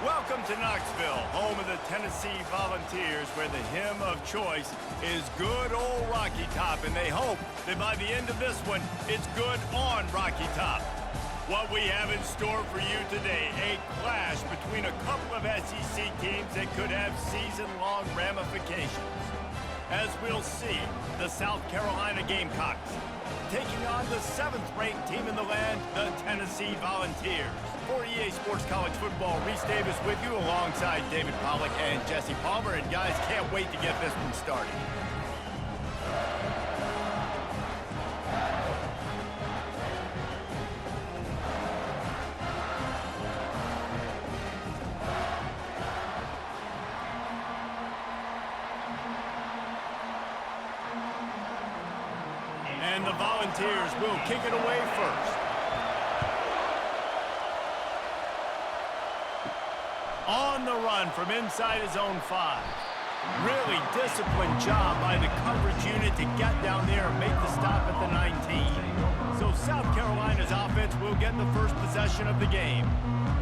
Welcome to Knoxville, home of the Tennessee Volunteers, where the hymn of choice is good old Rocky Top, and they hope that by the end of this one, it's good on Rocky Top. What we have in store for you today, a clash between a couple of SEC teams that could have season-long ramifications. As we'll see, the South Carolina Gamecocks taking on the 7th-ranked team in the land, the Tennessee Volunteers. For EA Sports College Football, Reese Davis with you alongside David Pollack and Jesse Palmer. And guys, can't wait to get this one started. And the Volunteers will kick it away first. On the run from inside his own 5. Really disciplined job by the coverage unit to get down there and make the stop at the 19. So South Carolina's offense will get the first possession of the game.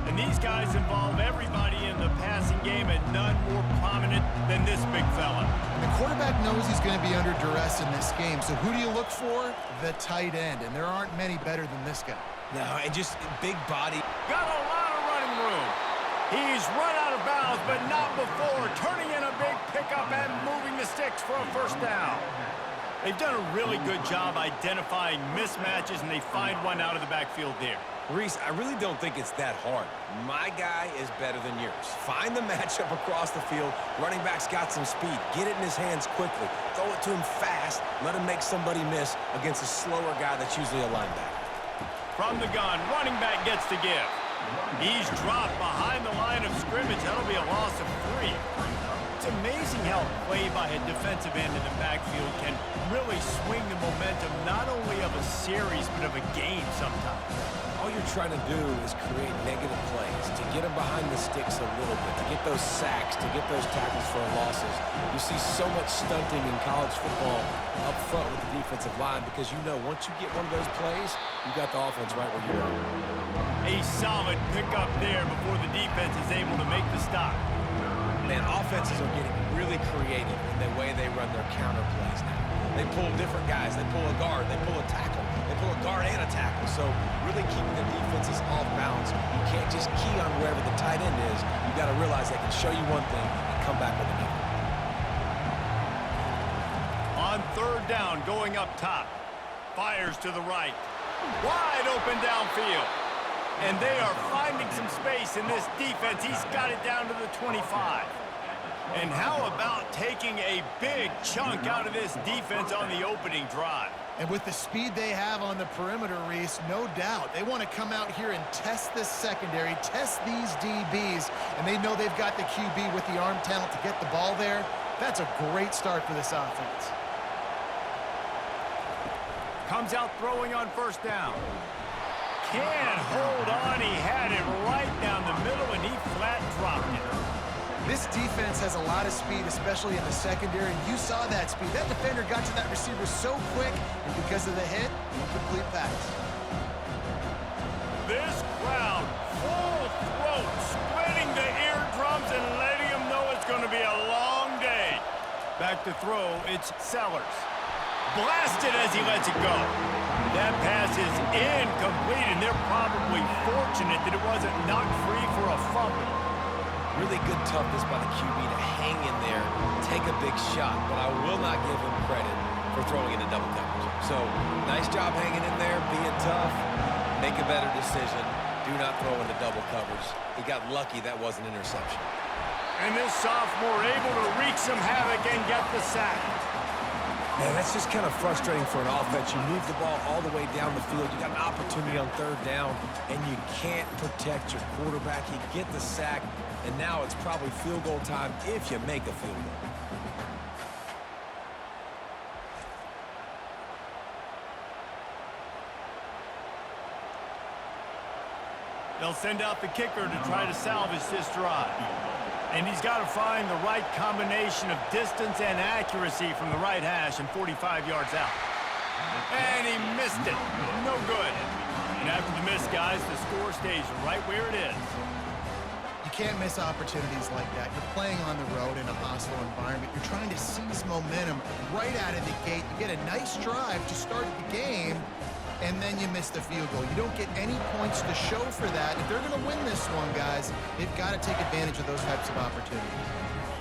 And these guys involve everybody in the passing game, and none more prominent than this big fella. The quarterback knows he's going to be under duress in this game, so who do you look for? The tight end, and there aren't many better than this guy. No, and just big body. Got a lot of running room. He's run out of bounds, but not before, turning in a big pickup and moving the sticks for a first down. They've done a really good job identifying mismatches, and they find one out of the backfield there. Reese, I really don't think it's that hard. My guy is better than yours. Find the matchup across the field. Running back's got some speed. Get it in his hands quickly. Throw it to him fast. Let him make somebody miss against a slower guy that's usually a linebacker. From the gun, running back gets the give. He's dropped behind the line of scrimmage. That'll be a loss of 3. It's amazing how play by a defensive end in the backfield can really swing the momentum not only of a series but of a game sometimes. All you're trying to do is create negative plays, to get them behind the sticks a little bit, to get those sacks, to get those tackles for losses. You see so much stunting in college football up front with the defensive line because you know once you get one of those plays, you got the offense right where you are. A solid pickup there before the defense is able to make the stop. Man, offenses are getting really creative in the way they run their counter plays now. They pull different guys. They pull a guard. They pull a tackle. They pull a guard and a tackle. So really keeping the defenses off balance. You can't just key on wherever the tight end is. You got to realize they can show you one thing and come back with another. On 3rd down, going up top. Fires to the right. Wide open downfield. And they are finding some space in this defense. He's got it down to the 25. And how about taking a big chunk out of this defense on the opening drive? And with the speed they have on the perimeter, Reese, no doubt, they want to come out here and test this secondary, test these DBs, and they know they've got the QB with the arm talent to get the ball there. That's a great start for this offense. Comes out throwing on 1st down. Can't hold on. He had it right down the middle, and he flat dropped it. This defense has a lot of speed, especially in the secondary, and you saw that speed. That defender got to that receiver so quick, and because of the hit, incomplete pass. This crowd, full throat, splitting the eardrums and letting them know it's going to be a long day. Back to throw, it's Sellers. Blasted as he lets it go. That pass is incomplete, and they're probably fortunate that it wasn't knocked free for a fumble. Really good toughness by the QB to hang in there, take a big shot, but I will not give him credit for throwing into double coverage. So, nice job hanging in there, being tough, make a better decision. Do not throw into double coverage. He got lucky that was an interception. And this sophomore able to wreak some havoc and get the sack. Man, that's just kind of frustrating for an offense. You move the ball all the way down the field. You got an opportunity on 3rd down, and you can't protect your quarterback. You get the sack, and now it's probably field goal time if you make a field goal. They'll send out the kicker to try to salvage this drive. And he's got to find the right combination of distance and accuracy from the right hash and 45 yards out. And he missed it. No good. And after the miss, guys, the score stays right where it is. You can't miss opportunities like that. You're playing on the road in a hostile environment. You're trying to seize momentum right out of the gate. You get a nice drive to start the game, and then you miss the field goal. You don't get any points to show for that. If they're going to win this one, guys, they've got to take advantage of those types of opportunities.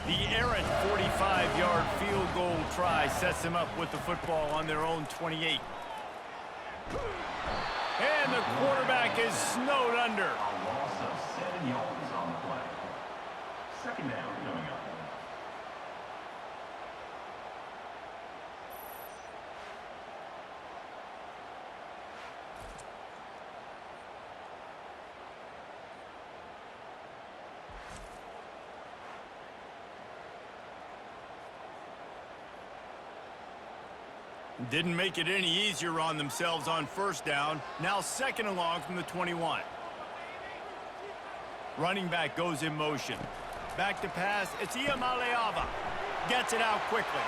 The errant 45-yard field goal try sets them up with the football on their own 28. And the quarterback is snowed under. A loss of 7 yards on the play. Second down coming up. Didn't make it any easier on themselves on first down. Now second and long from the 21. Running back goes in motion. Back to pass. It's Iamaleava. Gets it out quickly.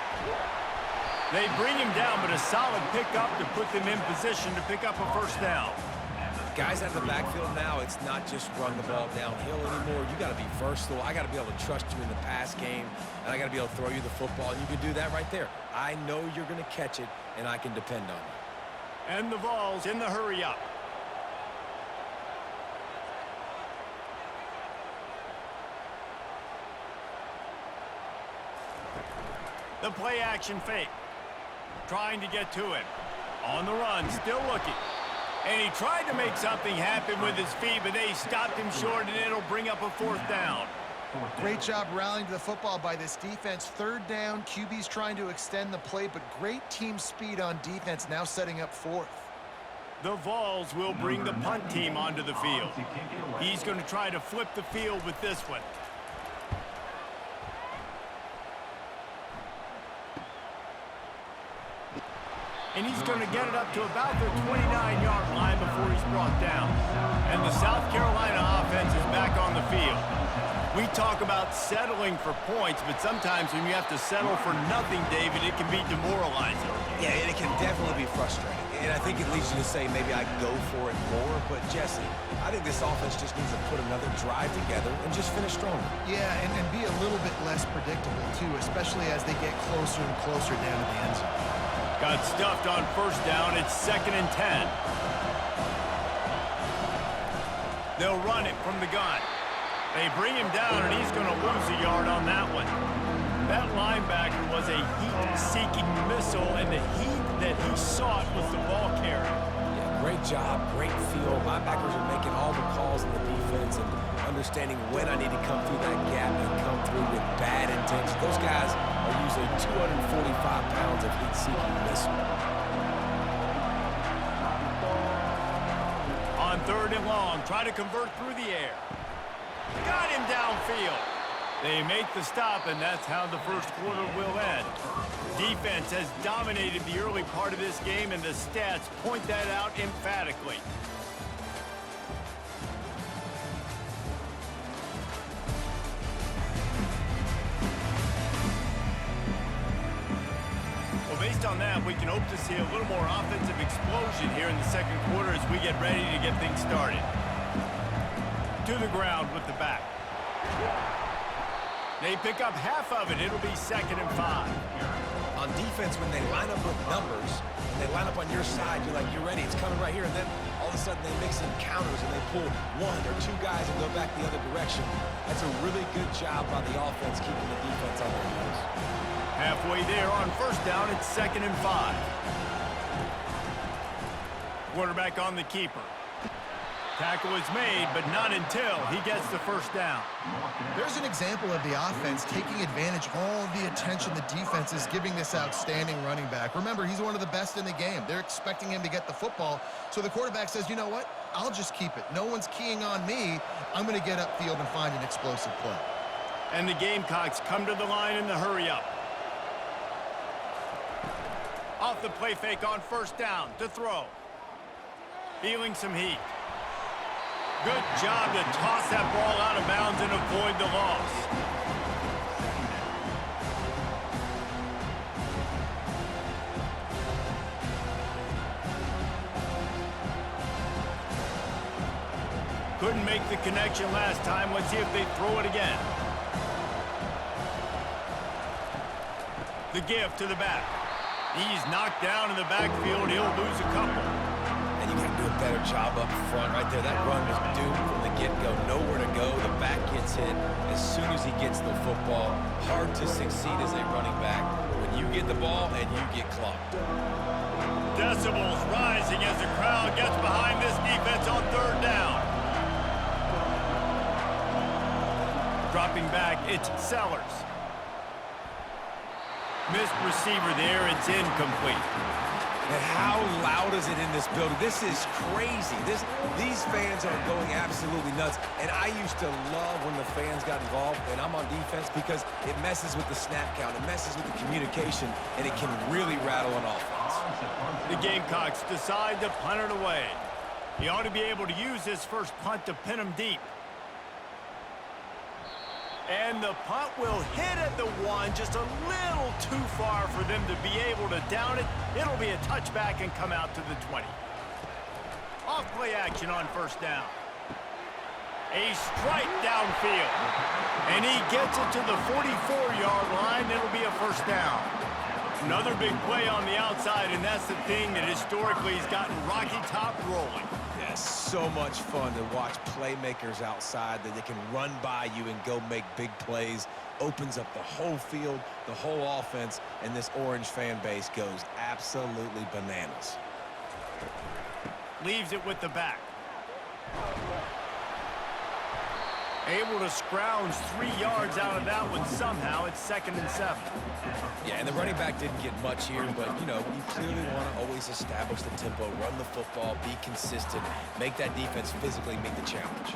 They bring him down, but a solid pickup to put them in position to pick up a first down. Guys out of the backfield now, it's not just run the ball downhill anymore. You got to be versatile. I got to be able to trust you in the pass game, and I got to be able to throw you the football, and you can do that right there. I know you're going to catch it, and I can depend on you. And the Vols in the hurry up. The play action fake. Trying to get to him. On the run, still looking. And he tried to make something happen with his feet, but they stopped him short, and it'll bring up a fourth down. Great job rallying to the football by this defense. Third down, QB's trying to extend the play, but great team speed on defense, now setting up fourth. The Vols will bring the punt team onto the field. He's going to try to flip the field with this one. And he's going to get it up to about the 29-yard line before he's brought down. And the South Carolina offense is back on the field. We talk about settling for points, but sometimes when you have to settle for nothing, David, it can be demoralizing. Yeah, and it can definitely be frustrating. And I think it leads you to say maybe I go for it more. But, Jesse, I think this offense just needs to put another drive together and just finish stronger. Yeah, and be a little bit less predictable, too, especially as they get closer and closer down to the end zone. Got stuffed on first down. It's 2nd and 10. They'll run it from the gun. They bring him down, and he's going to lose a yard on that one. That linebacker was a heat-seeking missile, and the heat that he sought was the ball carrier. Yeah, great job, great feel. Linebackers are making all the calls in the defense and understanding when I need to come through that gap and come through with bad intention. Those guys are usually 245 pounds of heat-seeking missile. On 3rd and long, try to convert through the air. Got him downfield. They make the stop, and that's how the first quarter will end. Defense has dominated the early part of this game, and the stats point that out emphatically. Well, based on that, we can hope to see a little more offensive explosion here in the second quarter as we get ready to get things started. To the ground with the back. They pick up half of it. It'll be 2nd and 5. On defense, when they line up with numbers and they line up on your side, you're like, you're ready, it's coming right here. And then all of a sudden they mix in counters and they pull 1 or 2 guys and go back the other direction. That's a really good job by the offense keeping the defense on their heels. Halfway there on first down, it's 2nd and 5. Quarterback on the keeper. Tackle is made, but not until he gets the first down. There's an example of the offense taking advantage of all the attention the defense is giving this outstanding running back. Remember, he's one of the best in the game. They're expecting him to get the football, so the quarterback says, you know what? I'll just keep it. No one's keying on me. I'm going to get upfield and find an explosive play. And the Gamecocks come to the line in the hurry-up. Off the play fake on first down to throw. Feeling some heat. Good job to toss that ball out of bounds and avoid the loss. Couldn't make the connection last time. Let's see if they throw it again. The give to the back. He's knocked down in the backfield. He'll lose a couple. And you got to do a better job up front right there. That run was doomed from the get-go. Nowhere to go. The back gets hit as soon as he gets the football. Hard to succeed as a running back when you get the ball and you get clocked. Decibels rising as the crowd gets behind this defense on third down. Dropping back, it's Sellers. Missed receiver there, it's incomplete. And how loud is it in this building? This is crazy. These fans are going absolutely nuts. And I used to love when the fans got involved, and I'm on defense, because it messes with the snap count, it messes with the communication, and it can really rattle an offense. The Gamecocks decide to punt it away. He ought to be able to use this first punt to pin him deep. And the punt will hit at the 1, just a little too far for them to be able to down it. It'll be a touchback and come out to the 20. Off play action on first down. A strike downfield. And he gets it to the 44-yard line. It'll be a first down. Another big play on the outside, and that's the thing that historically has gotten Rocky Top rolling. Yeah, so much fun to watch playmakers outside that they can run by you and go make big plays. Opens up the whole field, the whole offense, and this Orange fan base goes absolutely bananas. Leaves it with the back. Able to scrounge 3 yards out of that one somehow. It's 2nd and 7. Yeah, and the running back didn't get much here, but, you know, you clearly want to always establish the tempo, run the football, be consistent, make that defense physically meet the challenge.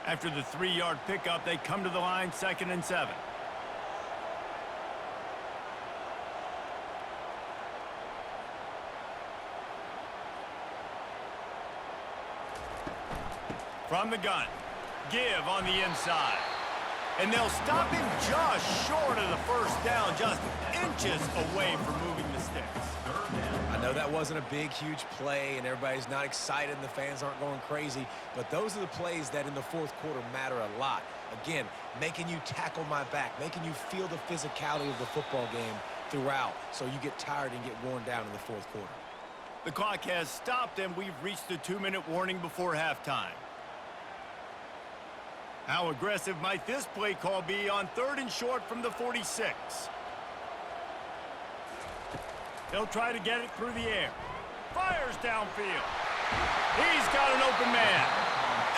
After the 3-yard pickup, they come to the line, 2nd and 7. From the gun. Give on the inside. And they'll stop him just short of the first down, just inches away from moving the sticks. I know that wasn't a big, huge play, and everybody's not excited, and the fans aren't going crazy, but those are the plays that in the fourth quarter matter a lot. Again, making you tackle my back, making you feel the physicality of the football game throughout, so you get tired and get worn down in the fourth quarter. The clock has stopped, and we've reached the 2-minute warning before halftime. How aggressive might this play call be on 3rd and short from the 46? They'll try to get it through the air. Fires downfield. He's got an open man.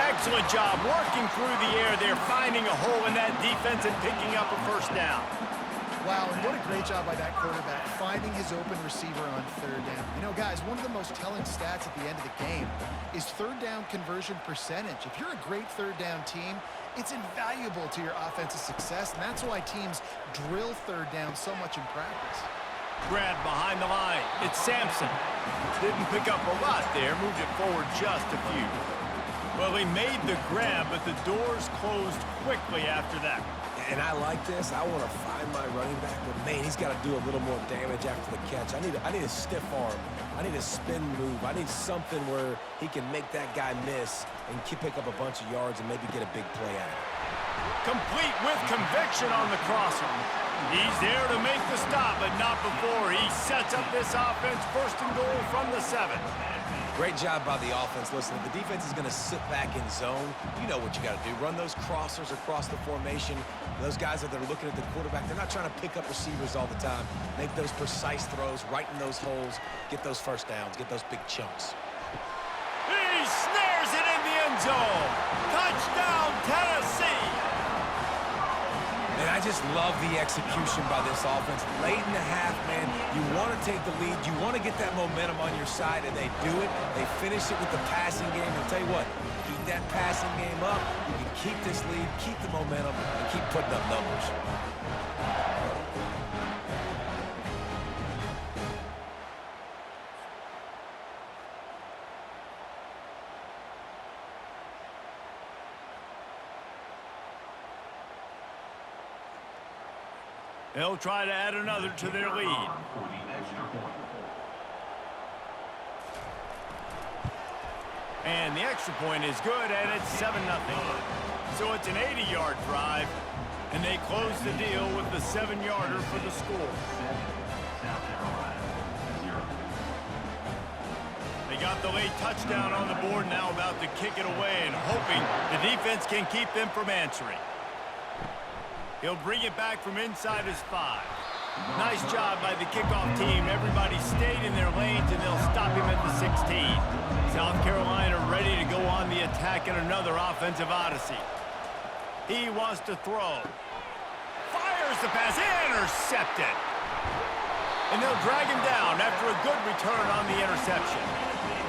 Excellent job working through the air. They're finding a hole in that defense and picking up a first down. Wow, and what a great job by that quarterback, finding his open receiver on 3rd down. You know, guys, one of the most telling stats at the end of the game is 3rd down conversion percentage. If you're a great 3rd down team, it's invaluable to your offensive success, and that's why teams drill 3rd down so much in practice. Grab behind the line. It's Sampson. Didn't pick up a lot there, moved it forward just a few. Well, he made the grab, but the doors closed quickly after that. And I like this. I want to find my running back, but man, he's got to do a little more damage after the catch. I need a stiff arm. I need a spin move. I need something where he can make that guy miss and pick up a bunch of yards and maybe get a big play out of it. Complete with conviction on the crosser. He's there to make the stop, but not before he sets up this offense. 1st and goal from the 7. Great job by the offense. Listen, if the defense is going to sit back in zone, you know what you got to do. Run those crossers across the formation. Those guys that are looking at the quarterback, they're not trying to pick up receivers all the time. Make those precise throws, right in those holes, get those first downs, get those big chunks. He snares it in the end zone. Touchdown, Tennessee. And I just love the execution by this offense. Late in the half, man, you want to take the lead. You want to get that momentum on your side, and they do it. They finish it with the passing game. I'll tell you what, keep that passing game up. You can keep this lead, keep the momentum, and keep putting up numbers. They'll try to add another to their lead. And the extra point is good, and it's 7-0. So it's an 80-yard drive, and they close the deal with the 7-yarder for the score. South Carolina, 0. They got the late touchdown on the board, now about to kick it away and hoping the defense can keep them from answering. He'll bring it back from inside his 5. Nice job by the kickoff team. Everybody stayed in their lanes, and they'll stop him at the 16. South Carolina ready to go on the attack in another offensive odyssey. He wants to throw. Fires the pass. Intercepted. And they'll drag him down after a good return on the interception.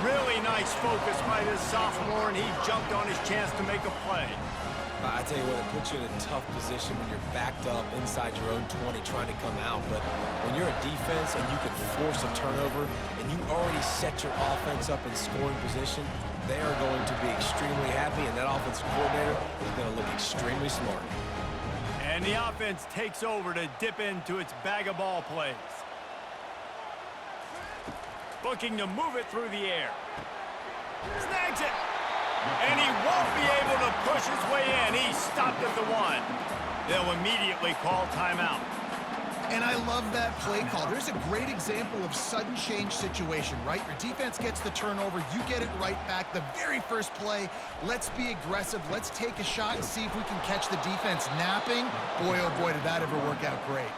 Really nice focus by this sophomore, and he jumped on his chance to make a play. I tell you what, it puts you in a tough position when you're backed up inside your own 20 trying to come out. But when you're a defense and you can force a turnover and you already set your offense up in scoring position, they are going to be extremely happy, and that offensive coordinator is going to look extremely smart. And the offense takes over to dip into its bag of ball plays. Looking to move it through the air. Snags it. And he won't be able to push his way in. He stopped at the 1. They'll immediately call timeout. And I love that play call. There's a great example of sudden change situation, right? Your defense gets the turnover. You get it right back. The very first play, let's be aggressive. Let's take a shot and see if we can catch the defense napping. Boy, oh boy, did that ever work out great.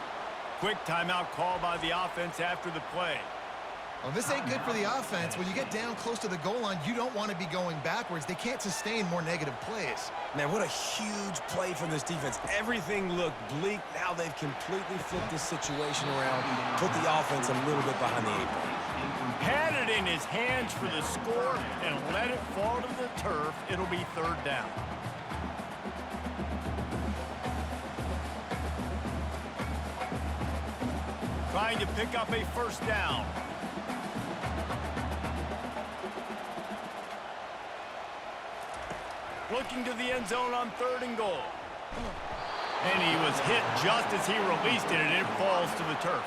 Quick timeout call by the offense after the play. Well, this ain't good for the offense. When you get down close to the goal line, you don't want to be going backwards. They can't sustain more negative plays. Man, what a huge play from this defense. Everything looked bleak. Now they've completely flipped this situation around, put the offense a little bit behind the 8 ball. Had it in his hands for the score and let it fall to the turf. It'll be 3rd down. Trying to pick up a 1st down. Looking to the end zone on 3rd and goal. And he was hit just as he released it, and it falls to the turf.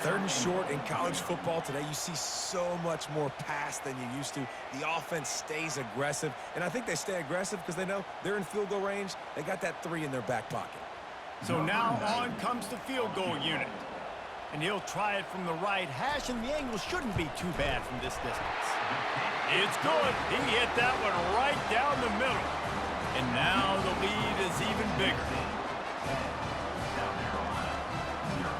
3rd and short in college football today, you see so much more pass than you used to. The offense stays aggressive, and I think they stay aggressive because they know they're in field goal range. They got that 3 in their back pocket. So now on comes the field goal unit. And he'll try it from the right hash, and the angle shouldn't be too bad from this distance. It's good. He hit that one right down the middle. And now the lead is even bigger. South Carolina, 0.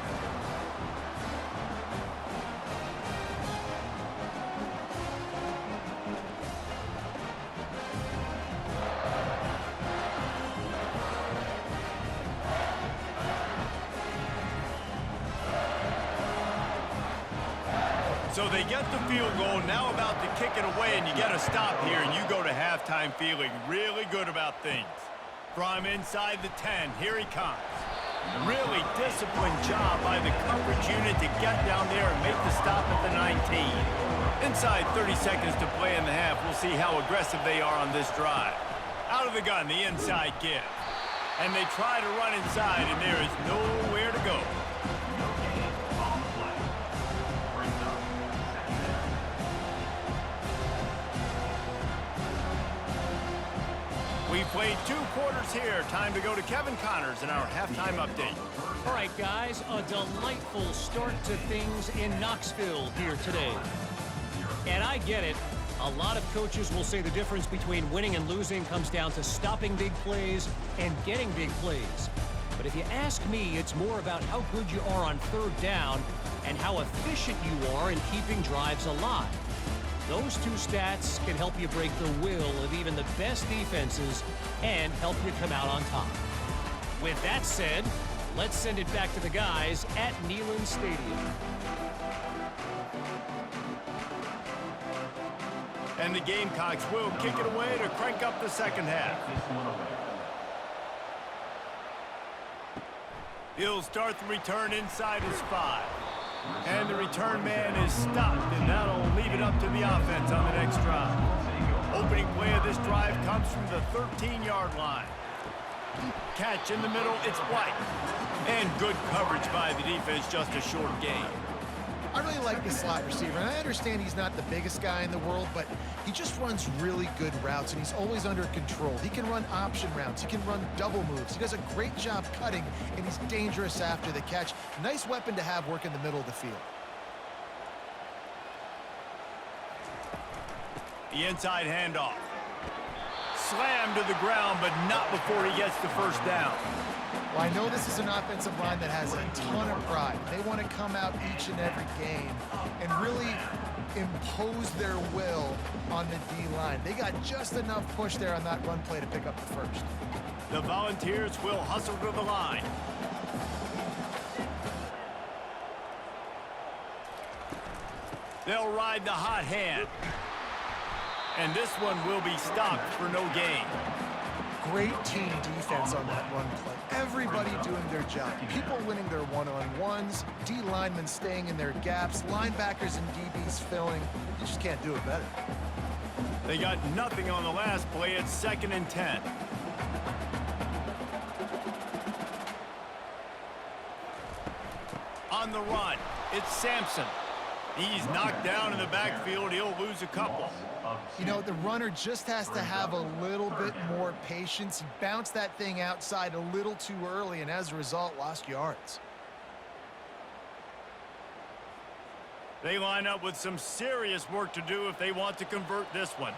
So they get the field goal, now about to kick it away, and you got to stop here, and you go to halftime feeling really good about things. From inside the 10, here he comes. Really disciplined job by the coverage unit to get down there and make the stop at the 19. Inside 30 seconds to play in the half, we'll see how aggressive they are on this drive. Out of the gun, the inside give. And they try to run inside, and there is nowhere to go. We played 2 quarters here. Time to go to Kevin Connors in our halftime update. All right, guys, a delightful start to things in Knoxville here today. And I get it. A lot of coaches will say the difference between winning and losing comes down to stopping big plays and getting big plays. But if you ask me, it's more about how good you are on 3rd down and how efficient you are in keeping drives alive. Those 2 stats can help you break the will of even the best defenses and help you come out on top. With that said, let's send it back to the guys at Neyland Stadium. And the Gamecocks will kick it away to crank up the 2nd half. He'll start the return inside his 5. And the return man is stopped, and that'll leave it up to the offense on the next drive. Opening play of this drive comes from the 13-yard line. Catch in the middle, it's White. And good coverage by the defense, just a short gain. I really like this slot receiver, and I understand he's not the biggest guy in the world, but he just runs really good routes, and he's always under control. He can run option routes. He can run double moves. He does a great job cutting, and he's dangerous after the catch. Nice weapon to have work in the middle of the field. The inside handoff. Slammed to the ground, but not before he gets the first down. Well, I know this is an offensive line that has a ton of pride. They want to come out each and every game and really impose their will on the D-line. They got just enough push there on that run play to pick up the first. The Volunteers will hustle to the line. They'll ride the hot hand. And this one will be stopped for no gain. Great team defense on that run play. Everybody doing their job. People winning their one-on-ones, D linemen staying in their gaps, linebackers and DBs filling. You just can't do it better. They got nothing on the last play. It's 2nd and 10. On the run, it's Sampson. He's knocked down in the backfield. He'll lose a couple. You know, the runner just has to have a little bit more patience. He bounced that thing outside a little too early, and as a result, lost yards. They line up with some serious work to do if they want to convert this one.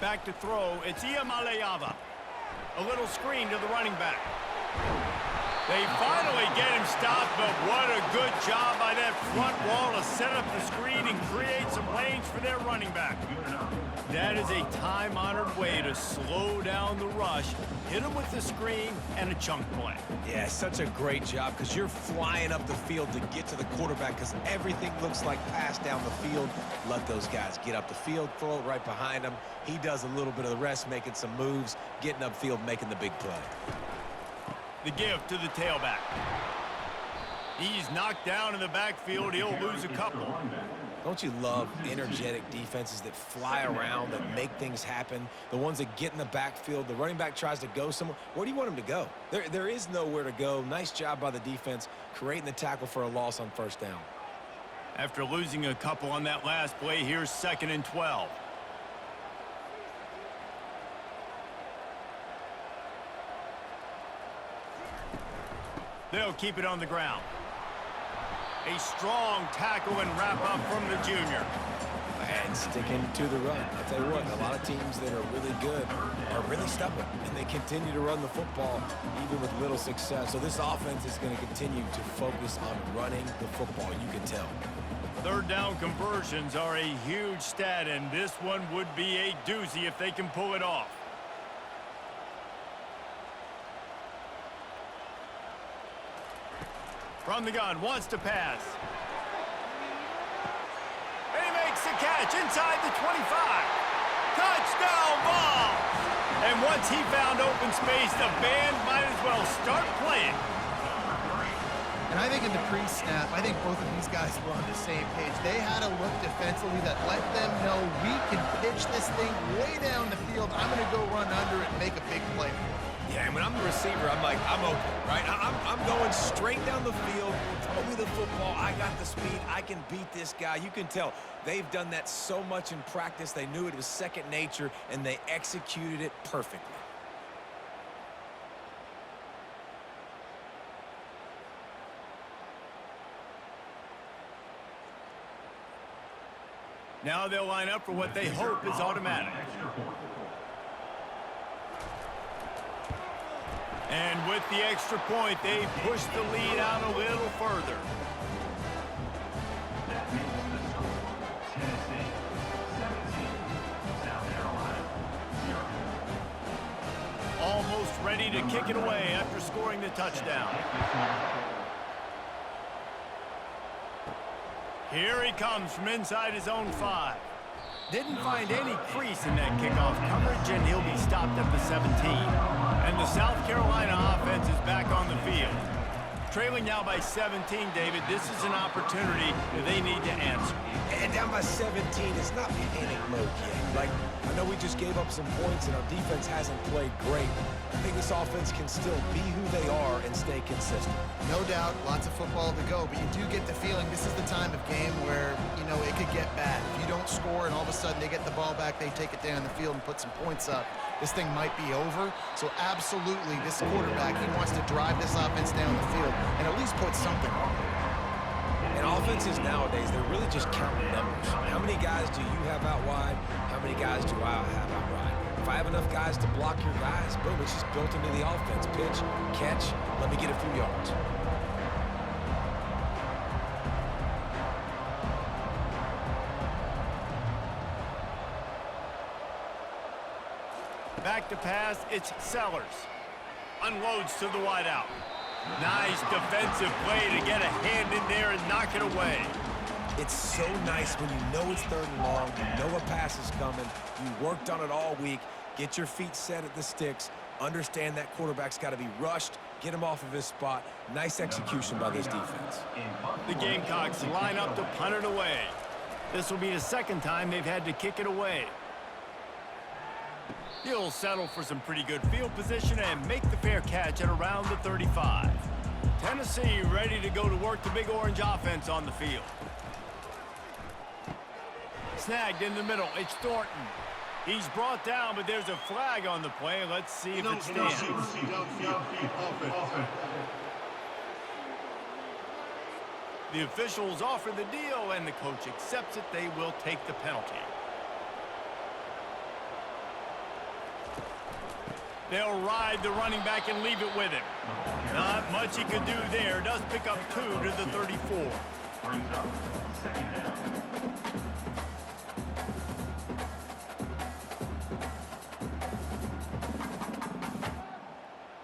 Back to throw, it's Iamaleava. A little screen to the running back. They finally get him stopped, but what a good job by that front wall to set up the screen and create some lanes for their running back. That is a time-honored way to slow down the rush, hit him with the screen, and a chunk play. Yeah, such a great job because you're flying up the field to get to the quarterback because everything looks like pass down the field. Let those guys get up the field, throw it right behind him. He does a little bit of the rest, making some moves, getting upfield, making the big play. The give to the tailback. He's knocked down in the backfield. He'll lose a couple. Don't you love energetic defenses that fly around, that make things happen? The ones that get in the backfield, the running back tries to go somewhere. Where do you want him to go? There is nowhere to go. Nice job by the defense, creating the tackle for a loss on first down. After losing a couple on that last play, here's 2nd and 12. They'll keep it on the ground. A strong tackle and wrap up from the junior. And sticking to the run. I'll tell you what, a lot of teams that are really good are really stubborn, and they continue to run the football even with little success. So this offense is going to continue to focus on running the football, you can tell. 3rd down conversions are a huge stat, and this one would be a doozy if they can pull it off. From the gun, wants to pass. And he makes the catch inside the 25. Touchdown ball! And once he found open space, the band might as well start playing. And I think in the pre-snap, I think both of these guys were on the same page. They had a look defensively that let them know we can pitch this thing way down the field. I'm going to go run under it and make a big play for it. Yeah, and when I'm the receiver, I'm like, I'm open, right? I'm going straight down the field. Throw me the football. I got the speed. I can beat this guy. You can tell they've done that so much in practice. They knew it was second nature, and they executed it perfectly. Now they'll line up for what they hope is automatic. And with the extra point, they push the lead out a little further. That makes the score Tennessee 17, South Carolina 0. Almost ready to kick it away after scoring the touchdown. Here he comes from inside his own 5. Didn't find any crease in that kickoff coverage, and he'll be stopped at the 17. And the South Carolina offense is back on the field. Trailing now by 17, David, this is an opportunity that they need to answer. And down by 17 is not panic mode yet. Like, I know we just gave up some points and our defense hasn't played great. I think this offense can still be who they are and stay consistent. No doubt, lots of football to go, but you do get the feeling this is the time of game where, you know, it could get bad. If you don't score and all of a sudden they get the ball back, they take it down the field and put some points up, this thing might be over. So absolutely, this quarterback, he wants to drive this offense down the field and at least put something on it. And offenses nowadays, they're really just counting numbers. How many guys do you have out wide? How many guys do I have out wide? If I have enough guys to block your guys, boom, it's just built into the offense. Pitch, catch, let me get a few yards. Back to pass, it's Sellers. Unloads to the wideout. Nice defensive play to get a hand in there and knock it away. It's so nice when you know it's 3rd and long, you know a pass is coming, you worked on it all week, get your feet set at the sticks, understand that quarterback's got to be rushed, get him off of his spot. Nice execution by this defense. The Gamecocks line up to punt it away. This will be the 2nd time they've had to kick it away. He'll settle for some pretty good field position and make the fair catch at around the 35. Tennessee ready to go to work the Big Orange offense on the field. Snagged in the middle, it's Thornton. He's brought down, but there's a flag on the play. Let's see if it stands. The officials offer the deal, and the coach accepts it. They will take the penalty. They'll ride the running back and leave it with him. Not much he could do there. Does pick up 2 to the 34. Brings up 2nd down.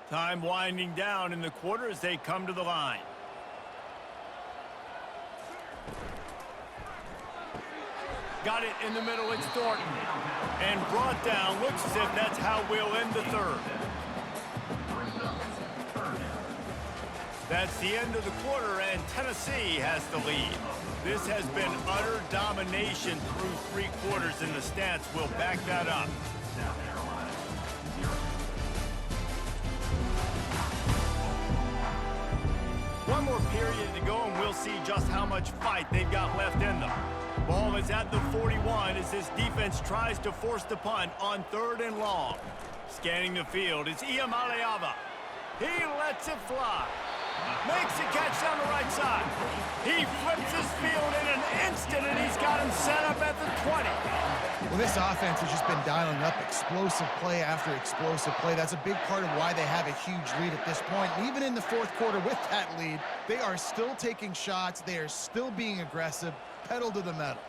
Time winding down in the quarter as they come to the line. Got it in the middle, it's Thornton. And brought down, looks as if that's how we'll end the 3rd. That's the end of the quarter, and Tennessee has the lead. This has been utter domination through 3 quarters, and the stats will back that up. One more period to go, and we'll see just how much fight they've got left in them. Ball is at the 41 as this defense tries to force the punt on 3rd and long. Scanning the field, it's Iamaleava. He lets it fly. Makes the catch down the right side. He flips his field in an instant, and he's got him set up at the 20. Well, this offense has just been dialing up explosive play after explosive play. That's a big part of why they have a huge lead at this point. And even in the 4th quarter with that lead, they are still taking shots. They are still being aggressive. Pedal to the metal.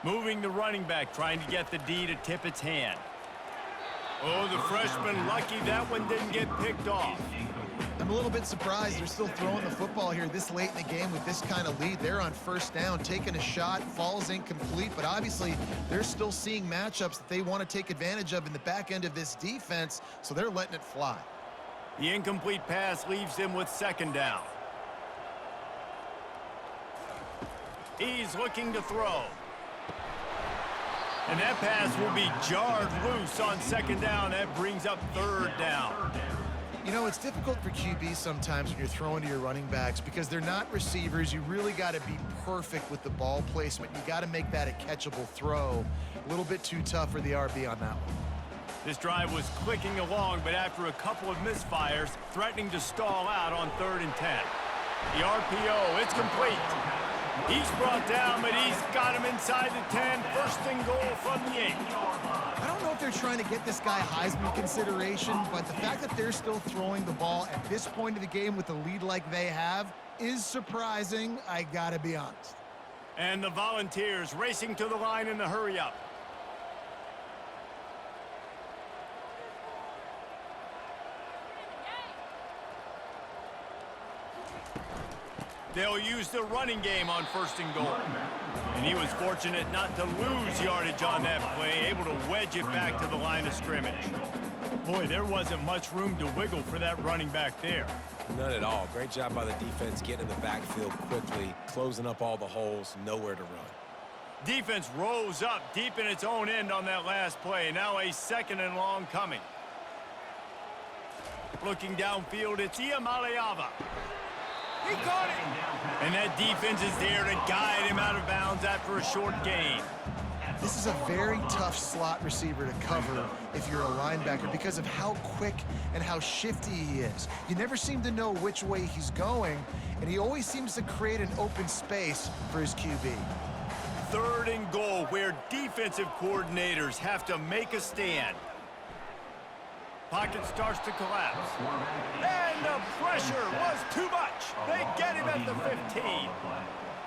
Moving the running back, trying to get the D to tip its hand. Oh, the freshman lucky that one didn't get picked off. I'm a little bit surprised they're still throwing the football here this late in the game with this kind of lead. They're on 1st down, taking a shot, falls incomplete, but obviously they're still seeing matchups that they want to take advantage of in the back end of this defense, so they're letting it fly. The incomplete pass leaves him with 2nd down. He's looking to throw. And that pass will be jarred loose on 2nd down. That brings up 3rd down. You know, it's difficult for QBs sometimes when you're throwing to your running backs because they're not receivers. You really got to be perfect with the ball placement. You got to make that a catchable throw. A little bit too tough for the RB on that one. This drive was clicking along, but after a couple of misfires, threatening to stall out on 3rd and 10. The RPO, it's complete. He's brought down, but he's got him inside the 10. 1st and goal from the 8. I don't know if they're trying to get this guy Heisman consideration, but the fact that they're still throwing the ball at this point of the game with a lead like they have is surprising, I gotta be honest. And the Volunteers racing to the line in the hurry-up. They'll use the running game on 1st and goal. And he was fortunate not to lose yardage on that play, able to wedge it back to the line of scrimmage. Boy, there wasn't much room to wiggle for that running back there. None at all. Great job by the defense getting in the backfield quickly, closing up all the holes, nowhere to run. Defense rose up deep in its own end on that last play. Now a 2nd and long coming. Looking downfield, it's Iamaleava. He caught it! And that defense is there to guide him out of bounds after a short gain. This is a very tough slot receiver to cover if you're a linebacker because of how quick and how shifty he is. You never seem to know which way he's going, and he always seems to create an open space for his QB. 3rd and goal, where defensive coordinators have to make a stand. Pocket starts to collapse. And the pressure was too much. They get him at the 15.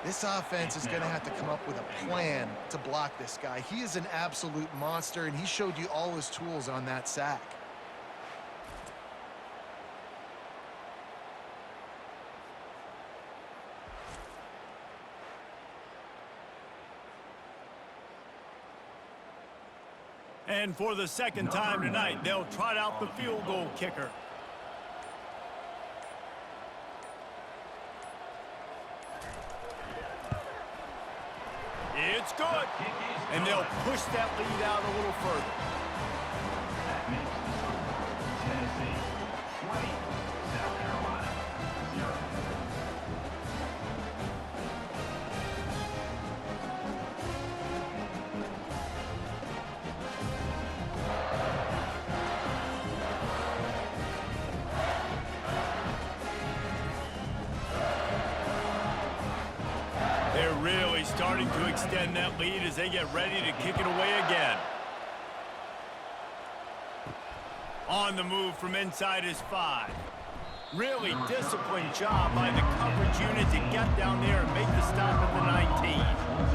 This offense is going to have to come up with a plan to block this guy. He is an absolute monster, and he showed you all his tools on that sack. And for the 2nd time tonight, they'll trot out the field goal kicker. It's good. And they'll push that lead out a little further. That makes the score Tennessee 20, South Carolina 0. They're really starting to extend that lead as they get ready to kick it away again. On the move from inside his 5. Really disciplined job by the coverage unit to get down there and make the stop at the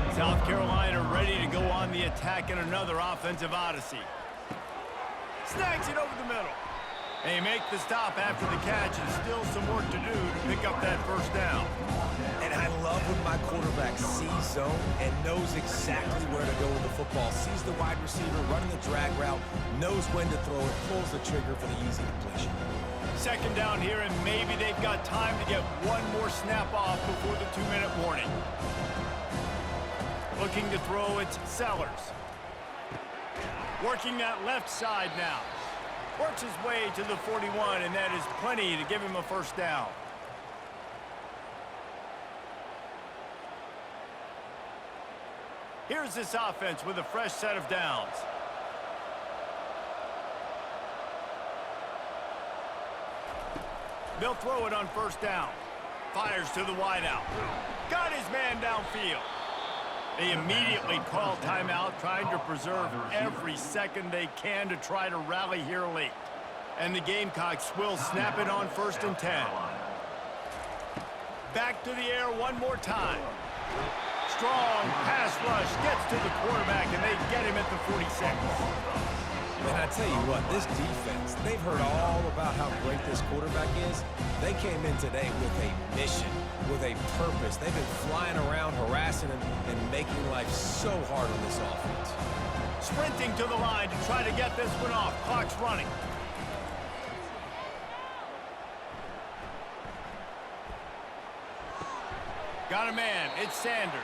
19. South Carolina ready to go on the attack in another offensive odyssey. Snags it over the middle. They make the stop after the catch, and still some work to do to pick up that 1st down. And I love when my quarterback sees zone and knows exactly where to go with the football. Sees the wide receiver running the drag route, knows when to throw it, pulls the trigger for the easy completion. 2nd down here, and maybe they've got time to get one more snap off before the 2-minute warning. Looking to throw, it's Sellers. Working that left side now. Works his way to the 41, and that is plenty to give him a 1st down. Here's this offense with a fresh set of downs. They'll throw it on 1st down. Fires to the wideout. Got his man downfield. They immediately call timeout, trying to preserve every second they can to try to rally here late. And the Gamecocks will snap it on 1st and 10. Back to the air one more time. Strong pass rush gets to the quarterback, and they get him at the 46. And I tell you what, this defense, they've heard all about how great this quarterback is. They came in today with a mission, with a purpose. They've been flying around, harassing him, and making life so hard on this offense. Sprinting to the line to try to get this one off. Clock's running. Got a man. It's Sanders.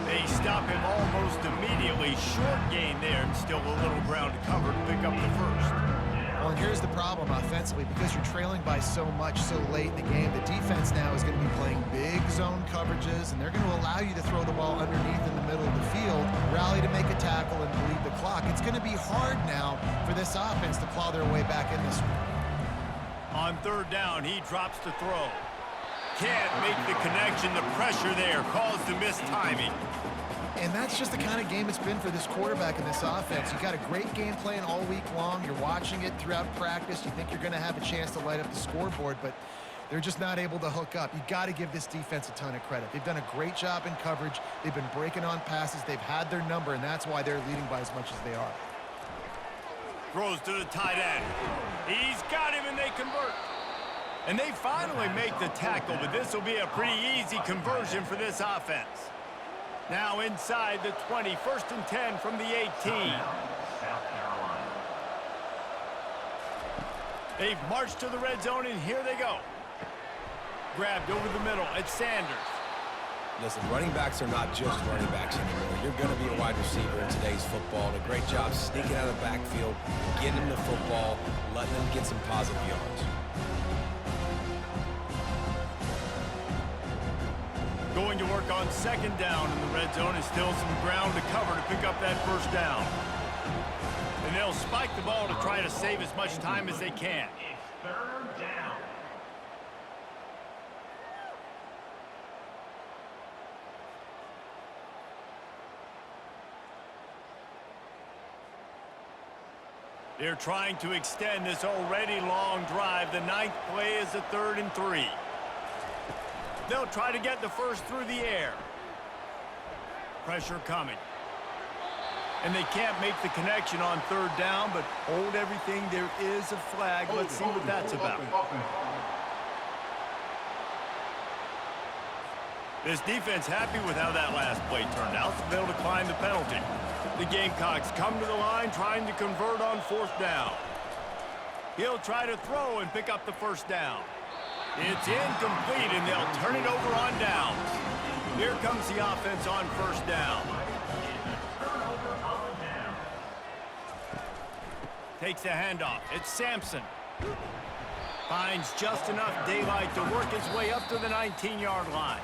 They stop him almost immediately. Short gain there, and still a little ground to cover to pick up the 1st. Well, and here's the problem offensively. Because you're trailing by so much so late in the game, the defense now is going to be playing big zone coverages, and they're going to allow you to throw the ball underneath in the middle of the field, rally to make a tackle, and bleed the clock. It's going to be hard now for this offense to claw their way back in this one. On 3rd down, he drops to throw. Can't make the connection. The pressure there caused the missed timing. And that's just the kind of game it's been for this quarterback and this offense. You got a great game plan all week long. You're watching it throughout practice. You think you're going to have a chance to light up the scoreboard, but they're just not able to hook up. You got to give this defense a ton of credit. They've done a great job in coverage. They've been breaking on passes. They've had their number, and that's why they're leading by as much as they are. Throws to the tight end. He's got him, and they convert. And they finally make the tackle, but this will be a pretty easy conversion for this offense. Now inside the 20, 1st and 10 from the 18. South Carolina. They've marched to the red zone, and here they go. Grabbed over the middle. It's Sanders. Listen, running backs are not just running backs anymore. You're going to be a wide receiver in today's football. And a great job sneaking out of the backfield, getting them the football, letting them get some positive yards. Going to work on second down in the red zone, and still some ground to cover to pick up that first down. And they'll spike the ball to try to save as much time as they can. It's third down. They're trying to extend this already long drive. The ninth play is a 3rd and 3. They'll try to get the first through the air. Pressure coming. And they can't make the connection on 3rd down, but hold everything. There is a flag. Let's see what that's about. This defense happy with how that last play turned out, so they'll decline the penalty. The Gamecocks come to the line trying to convert on 4th down. He'll try to throw and pick up the first down. It's incomplete, and they'll turn it over on downs. Here comes the offense on 1st down. Takes the handoff. It's Sampson. Finds just enough daylight to work his way up to the 19-yard line.